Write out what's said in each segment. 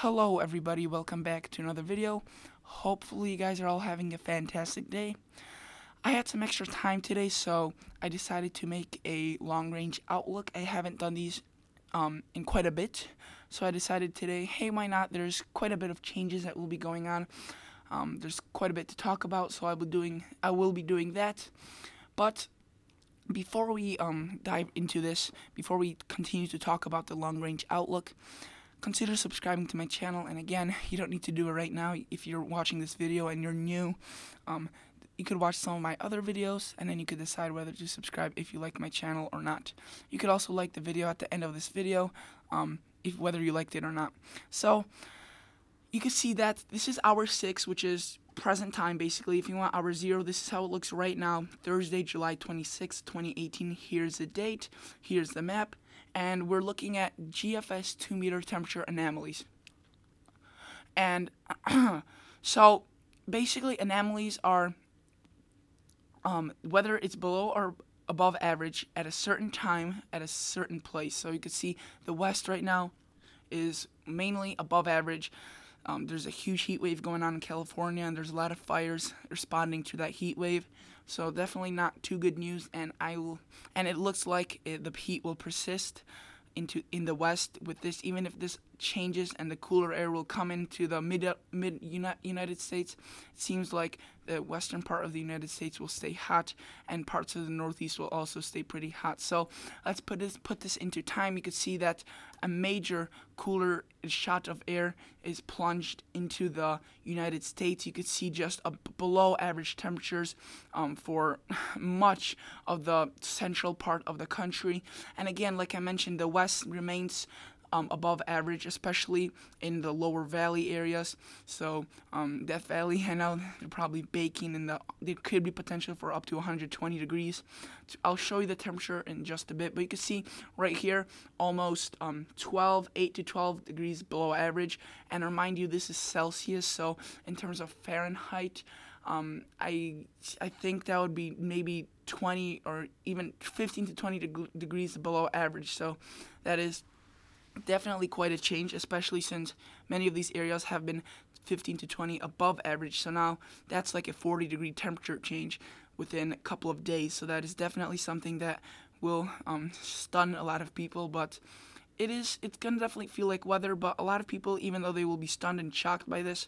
Hello everybody, welcome back to another video. Hopefully you guys are all having a fantastic day. I had some extra time today, so I decided to make a long-range outlook. I haven't done these in quite a bit, so I decided today, hey, why not? There's quite a bit of changes that will be going on. There's quite a bit to talk about, so I will be doing that. But before we dive into this, before we continue to talk about the long-range outlook, consider subscribing to my channel. And again, you don't need to do it right now. If you're watching this video and you're new, you could watch some of my other videos, and then you could decide whether to subscribe if you like my channel or not. You could also like the video at the end of this video, whether you liked it or not. So you can see that this is hour 6, which is present time basically. If you want hour 0, this is how it looks right now, Thursday, July 26, 2018. Here's the date, here's the map, and we're looking at GFS 2-meter temperature anomalies. And so basically anomalies are whether it's below or above average at a certain time at a certain place. So you can see the west right now is mainly above average. There's a huge heat wave going on in California, and there's a lot of fires responding to that heat wave. So definitely not too good news, and it looks like the heat will persist in the west with this. Even if this changes and the cooler air will come into the mid United States, it seems like the western part of the United States will stay hot, and parts of the northeast will also stay pretty hot. So let's put this into time. You can see that a major cooler shot of air is plunged into the United States. You could see just below average temperatures for much of the central part of the country. And again, like I mentioned, the west remains above average, especially in the lower valley areas. So Death Valley, I know they're probably baking, and there could be potential for up to 120 degrees. I'll show you the temperature in just a bit, but you can see right here almost 8 to 12 degrees below average. And remind you, this is Celsius, so in terms of Fahrenheit, I think that would be maybe 20 or even 15 to 20 degrees below average. So that is definitely quite a change, especially since many of these areas have been 15 to 20 above average. So now that's like a 40-degree temperature change within a couple of days. So that is definitely something that will stun a lot of people. But it's gonna definitely feel like weather. But a lot of people, even though they will be stunned and shocked by this,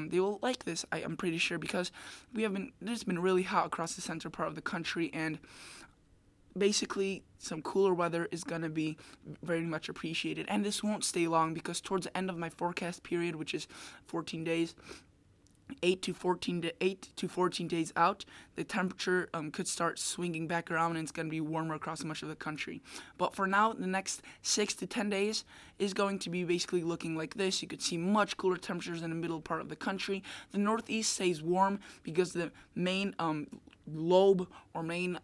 they will like this, I'm pretty sure, because it's been really hot across the central part of the country, and basically some cooler weather is going to be very much appreciated. And this won't stay long, because towards the end of my forecast period, which is 14 days, 8 to 14 days out, the temperature could start swinging back around, and it's going to be warmer across much of the country. But for now, the next 6 to 10 days is going to be basically looking like this. You could see much cooler temperatures in the middle part of the country. The northeast stays warm because the main lobe or main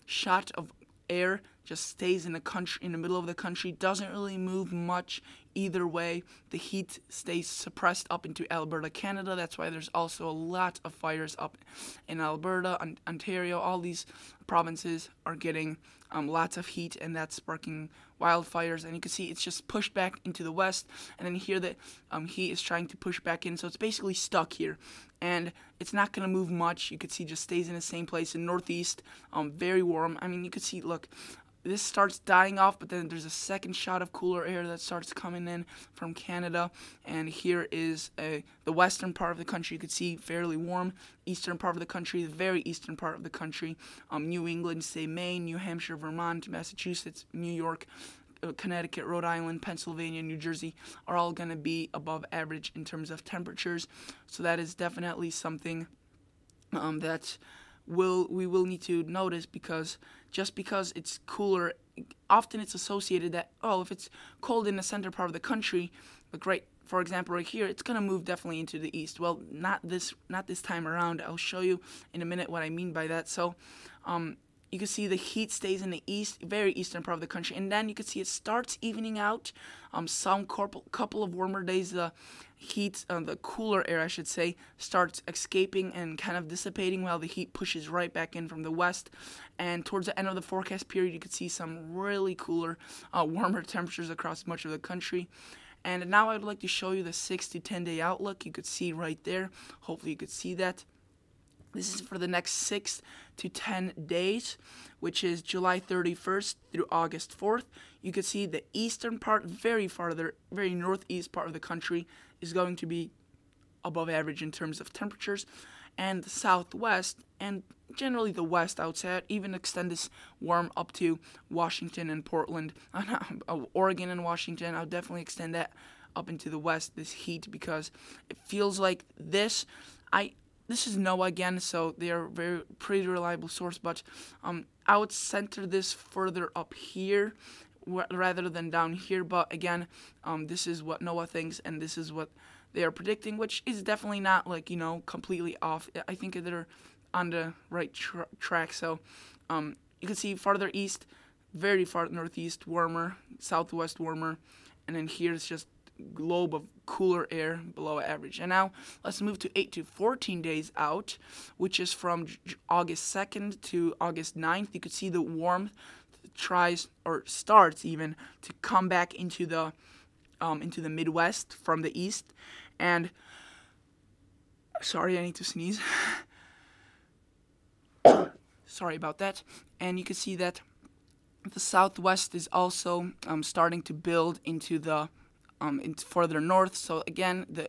shot of air just stays in the middle of the country, doesn't really move much either way. The heat stays suppressed up into Alberta, Canada. That's why there's also a lot of fires up in Alberta, Ontario. All these provinces are getting lots of heat, and that's sparking wildfires. And you can see it's just pushed back into the west, and then here the heat is trying to push back in, so it's basically stuck here, and it's not going to move much. You can see just stays in the same place. In northeast, very warm. I mean, you can see, look, this starts dying off, but then there's a second shot of cooler air that starts coming in from Canada. And here is the western part of the country. You can see fairly warm. Eastern part of the country, the very eastern part of the country, New England, say Maine, New Hampshire, Vermont, Massachusetts, New York, Connecticut, Rhode Island, Pennsylvania, New Jersey are all going to be above average in terms of temperatures. So that is definitely something that we will need to notice, because just because it's cooler, often it's associated that, oh, if it's cold in the center part of the country, like for example right here, it's gonna move definitely into the east. Well, not this time around. I'll show you in a minute what I mean by that. So you can see the heat stays in the very eastern part of the country, and then you can see it starts evening out. Some couple of warmer days, the heat, the cooler air, I should say, starts escaping and kind of dissipating, while the heat pushes right back in from the west. And towards the end of the forecast period, you can see some really cooler, warmer temperatures across much of the country. And now I'd like to show you the 6 to 10 day outlook. You could see right there. Hopefully you could see that. This is for the next 6 to 10 days, which is July 31st through August 4th. You can see the eastern part, very farther, very northeast part of the country is going to be above average in terms of temperatures, and the southwest and generally the west, I would say, I'd even extend this warm up to Washington and Portland, Oregon and Washington. I'll definitely extend that up into the west, this heat, because it feels like this is NOAA again, so they are a pretty reliable source, but I would center this further up here rather than down here. But again, this is what NOAA thinks, and this is what they are predicting, which is definitely not, like, completely off. I think they're on the right track. So you can see farther east, very far northeast, warmer, southwest warmer, and then here it's just globe of cooler air below average. And now let's move to 8 to 14 days out, which is from August 2nd to August 9th. You could see the warmth starts even to come back into the Midwest from the east. And sorry, I need to sneeze. Sorry about that. And you can see that the southwest is also starting to build into the into further north. So again, the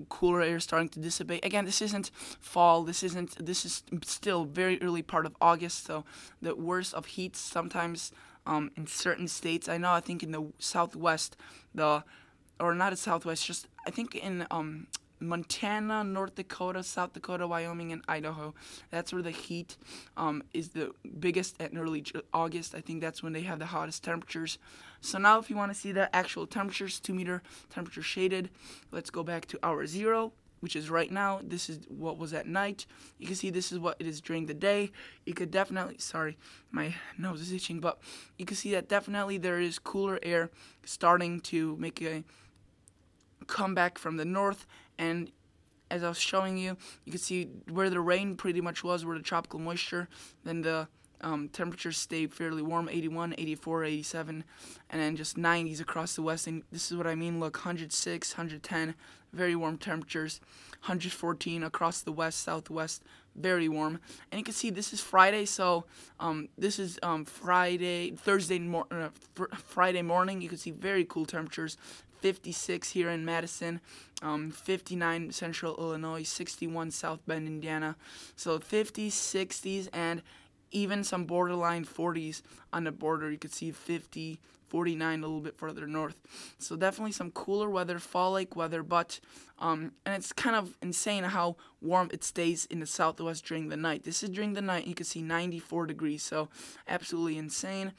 cooler air is starting to dissipate. Again, this isn't fall. This is still very early part of August. So the worst of heat sometimes in certain states. I think in the southwest, or not the southwest, just I think in Montana, North Dakota, South Dakota, Wyoming, and Idaho. That's where the heat is the biggest at early August. I think that's when they have the hottest temperatures. So now if you want to see the actual temperatures, 2-meter temperature shaded, let's go back to hour 0, which is right now. This is what was at night. You can see this is what it is during the day. You could definitely, sorry, my nose is itching, but you can see that definitely there is cooler air starting to make a comeback from the north. And as I was showing you, you can see where the rain pretty much was, where the tropical moisture, then the temperatures stay fairly warm, 81, 84, 87, and then just 90s across the west. And this is what I mean. Look, 106, 110, very warm temperatures, 114 across the west, southwest, very warm. And you can see this is Friday, so this is Friday morning. You can see very cool temperatures. 56 here in Madison, 59 Central Illinois, 61 South Bend, Indiana. So 50s, 60s, and even some borderline 40s on the border. You could see 50, 49 a little bit further north. So definitely some cooler weather, fall-like weather, but and it's kind of insane how warm it stays in the southwest during the night. This is during the night. You can see 94 degrees, so absolutely insane.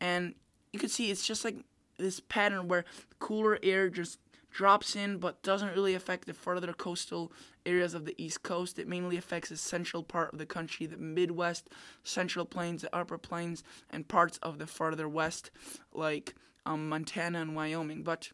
And you can see it's just like this pattern where cooler air just drops in but doesn't really affect the further coastal areas of the East Coast. It mainly affects the central part of the country, the Midwest, Central Plains, the Upper Plains, and parts of the further west like Montana and Wyoming. But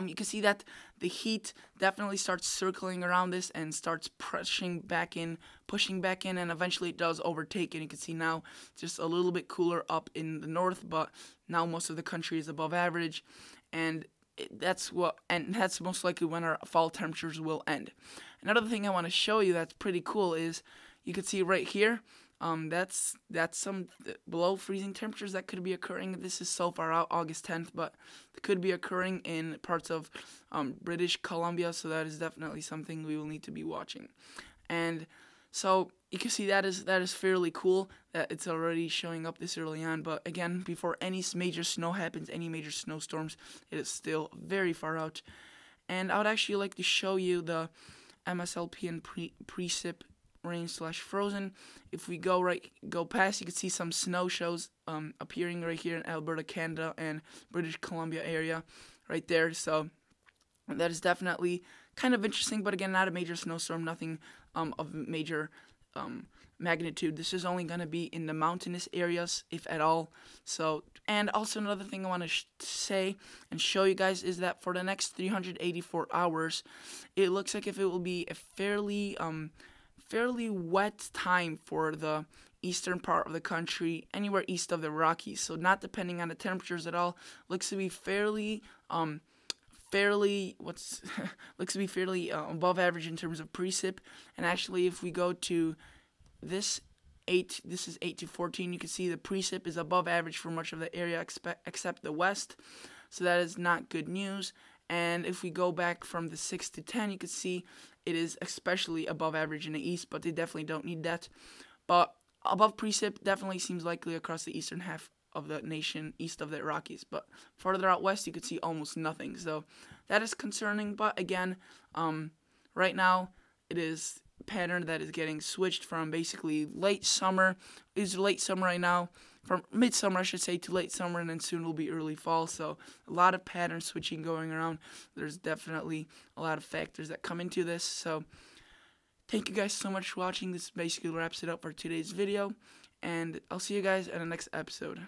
you can see that the heat definitely starts circling around this and starts pushing back in, and eventually it does overtake. And you can see now just a little bit cooler up in the north, but now most of the country is above average, and that's most likely when our fall temperatures will end. Another thing I want to show you that's pretty cool is you can see right here. That's some below freezing temperatures that could be occurring. This is so far out, August 10th, but it could be occurring in parts of British Columbia, so that is definitely something we will need to be watching. And so you can see that is fairly cool that it's already showing up this early on. But again, before any major snow happens, any major snowstorms, it is still very far out. And I would actually like to show you the MSLP and precip rain/frozen. If we go past, you can see some snow shows appearing right here in Alberta, Canada, and British Columbia area right there. So that is definitely kind of interesting, but again, not a major snowstorm, nothing of major magnitude. This is only going to be in the mountainous areas, if at all. So, and also another thing I want to say and show you guys is that for the next 384 hours, it looks like if it will be a fairly wet time for the eastern part of the country, anywhere east of the Rockies. So not depending on the temperatures at all, looks to be fairly fairly looks to be fairly above average in terms of precip. And actually, if we go to this is 8 to 14, you can see the precip is above average for much of the area except the west, so that is not good news. And if we go back from the 6 to 10, you can see it is especially above average in the east, but they definitely don't need that. But above precip definitely seems likely across the eastern half of the nation, east of the Rockies. But farther out west, you could see almost nothing. So that is concerning. But again, right now it is a pattern that is getting switched from basically late summer. It's late summer right now, from midsummer I should say, to late summer, and then soon will be early fall. So a lot of pattern switching going around. There's definitely a lot of factors that come into this. So thank you guys so much for watching. This basically wraps it up for today's video, and I'll see you guys in the next episode.